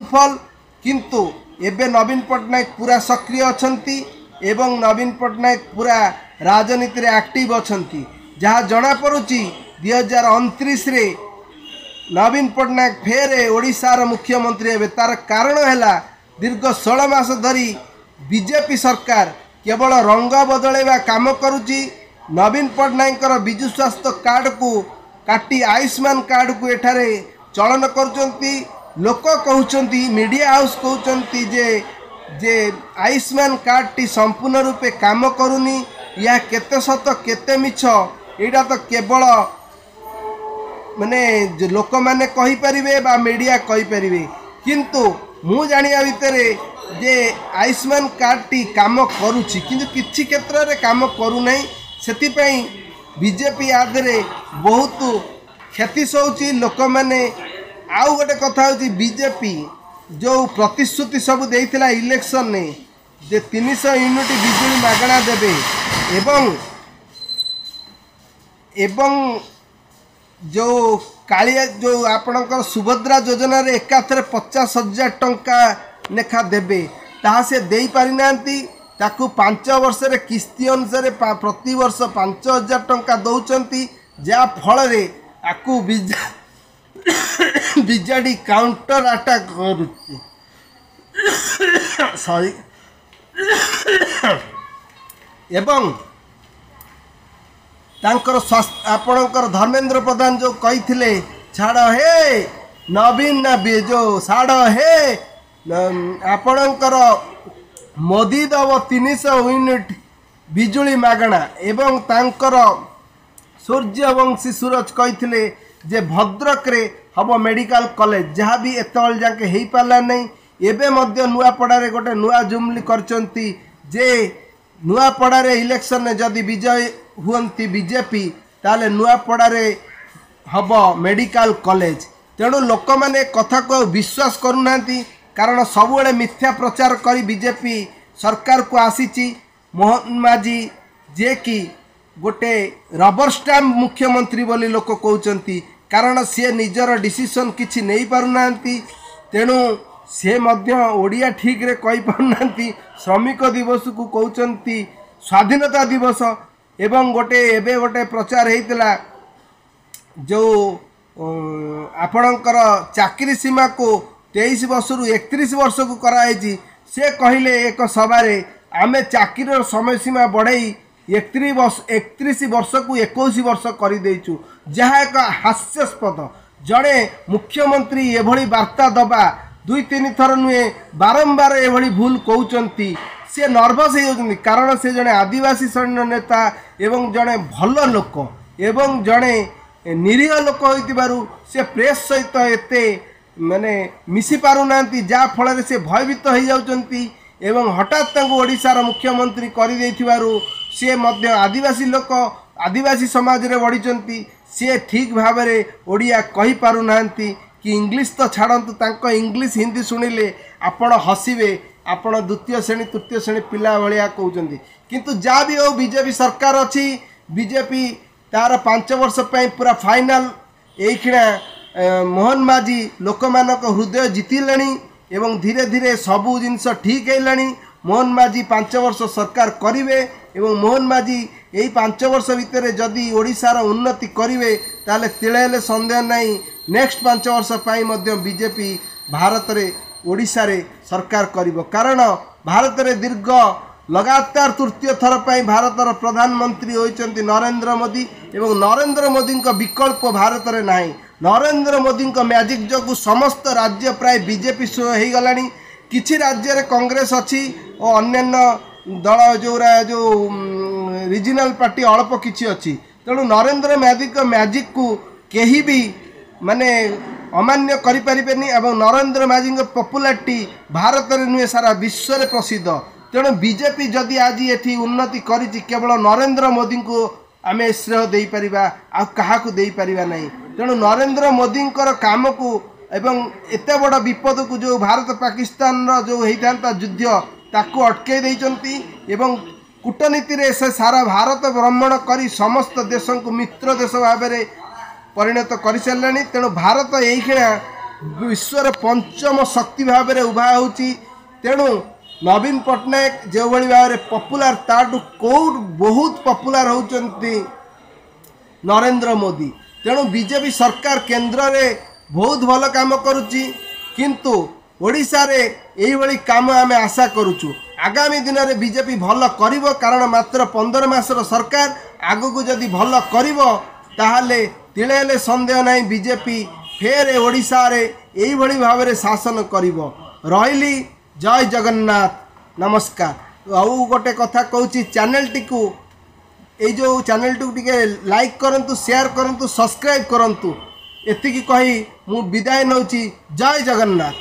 फल किंतु एबे नवीन पट्टनायक पूरा सक्रिय अछंती एवं नवीन पट्टनायक पूरा राजनीति रे एक्टिव अछंती जहाँ जना पड़ुची 2029 रे नवीन पट्टनायक फेरे ओडिशार मुख्यमंत्री हेबे। तार कारण है दीर्घ 16 मास धरी बीजेपी सरकार केवल रंग बदलैवा काम करुची। नवीन पट्टनायक विजु स्वास्थ्य कार्ड को काटी आयुष्मान कार्ड को एठारे चलन करुचंती। लोक कहउचंती मीडिया हाउस कहउचंती जे आयुष्मान कार्ड टी संपूर्ण रूपे काम करूनी। या केते सत केते मिछ एटा तो केवल माने लोक मैंने कही परिवे बा मीडिया कही परिवे किंतु मु जानिया भितरे जे आयुष्मान कार्ड टी काम करुछि किंतु किछि क्षेत्र रे काम करू नै। सेति पई बीजेपी आदरे बहुत क्षति सौची लोक मैंने। आउ गोटे कथा होची बीजेपी जो प्रतिश्रुति सब देइथिला इलेक्शन ने जे 300 यूनिट बिजुली मागणा देबे एवं जो कालिया जो आपणकर सुभद्रा योजना रे एकाथरे 50,000 टंका लेखा देबे ताहा से देई पारि नांती। ताकू 5 वर्ष रे किस्ती अनुसार प्रति वर्ष 5,000 टंका दौचंती जा फल रे आकू बिजाडी काउंटर अटैक करुची। सॉरी एवं तांकर स्वास्थ्य आपणकर धर्मेंद्र प्रधान जो कही छाड़ हे नवीन जो छाड़ हे आपणकर मोदी दब 300 यूनिट बिजुली मागणा एवं तांकर सूर्यवंशी सूरज कही जे भद्रक रे हम मेडिकल कॉलेज जहाँ भी एतल जाके हो पारा नहीं। एबे मध्य नुआपड़ारे गोटे नुआ जुमली करचंती जे नुआपड़ारे इलेक्शन ने जदि विजय हुअंती बीजेपी ताले नुआपड़ारे हम मेडिकल कॉलेज। तेणु लोक मैंने कथा को विश्वास करूना कारण सबुले मिथ्या प्रचार करी बीजेपी सरकार को आसीची। मोहन माझी जे कि गोटे रबर स्टाम्प मुख्यमंत्री बोली लोक कहउचंती कारण सी निजर डिसीजन किछि नहीं पारुना। तेणु से मध्य ओडिया ठीक रे कहि पारुना। श्रमिक दिवस को कहउचंती स्वाधीनता दिवस एवं गोटे एबे गोटे प्रचार हेतिला जो आपणकर चाकरी सीमा को 23 वर्ष रु 31 वर्ष को कराई। से कहले एक सभा रे आमे चाकरी समय सीमा बढ़ाई 31 वर्ष को 21 वर्ष कर देचु जहाँ एक हास्यास्पद। जड़े मुख्यमंत्री एभली वार्ता दबा 2-3 थर नुहे बारंबार एभली भूल कहउचंती से नर्भस हो कारण से जड़े आदिवासी सैन्य नेता एवं जड़े भल लोक एवं जड़े निरीह लोक होइतिबारु से प्रेस सहित एते माने मिसी पारुना जा फल से भयभीत हो जाउचंती एवं हठात तांको ओडिशार मुख्यमंत्री कर देइथिबारु से मध्य आदिवासी लोक आदिवासी समाज रे बढ़िचंती। से ठीक भाव में ओडिया कहि पारुना कि इंग्लिश तो छाड़तु तांको इंग्लिश हिंदी शुणिले आपण हसिबे आपण द्वितीय श्रेणी तृतीय श्रेणी पिला भलिया कहउचंती। किंतु जा भी हो बीजेपी सरकार अच्छी बीजेपी तार 5 वर्ष पे पूरा फाइनल एखिणा मोहन माझी लोक मानक हृदय जीतिलेनी एवं धीरे धीरे सबू जिनस ठीक है। मोहन माझी 5 वर्ष सरकार करिवे एवं मोहन माझी यही 5 वर्ष भितर जदि ओडिशार उन्नति करिवे ताले तिळे संदेह नहीं नेक्स्ट 5 वर्ष पाई मध्य बीजेपी भारत रे ओडिशा रे सरकार करिवो। कारण भारत रे दीर्घ लगातार तृतीय थर पाई भारतर प्रधानमंत्री होइचंती नरेंद्र मोदी एवं नरेंद्र मोदी का विकल्प भारत रे नाही। नरेंद्र मोदी का मैजिक जो समस्त राज्य प्राय बीजेपी हो गलानी। किछि राज्य रे कांग्रेस अच्छी और अन्य दल जो रीजनल पार्टी अल्प किछि अच्छी। तेणु नरेंद्र मोदी का मैजिक को केही भी माने अमान्य करि परिबेनी एवं नरेंद्र मोदी का पॉपुलैरिटी भारत रे नुहे सारा विश्व रे प्रसिद्ध। तेणु बीजेपी जदि आज एठी उन्नति करिछि केवल नरेंद्र मोदी को आमे श्रेय देई परिबा आ कहा को देई परिबा नहीं। तेणु नरेंद्र मोदी काम को एवं एते बड़ विपद को जो भारत पाकिस्तान जो होता युद्ध ताकू अटके देइचंती एवं कूटनीति रे से सारा भारत भ्रमण करी समस्त देश को मित्र देश भाव में परिणत कर सारे। तेणु भारत यही विश्वर पंचम शक्ति भाव में उभा होची। तेणु नवीन पट्टनायक जो भाई भाव में पपुलार ताठू कौट बहुत पपुलार होचंती नरेंद्र मोदी। तेणु बीजेपी सरकार केंद्र में बहुत भल काम करुच्ची किंतु ओडिशा रे एही भली काम आम आशा करुचु। आगामी दिन में बीजेपी भल करिवो कारण मात्र 15 मासर सरकार आगु को जदि भल करिवो ताहले तिले हेले संदेह नहीं बीजेपी फेर ओडिशा रे एही भली भाव में शासन करिवो। रहिली जय जगन्नाथ नमस्कार। आउ गोटे कथा कहूँ चैनल टी को ये जो चैनल टी लाइक करंतु शेयर करंतु सब्सक्राइब करंतु एतिकी कही मु विदाय नौची। जय जगन्नाथ।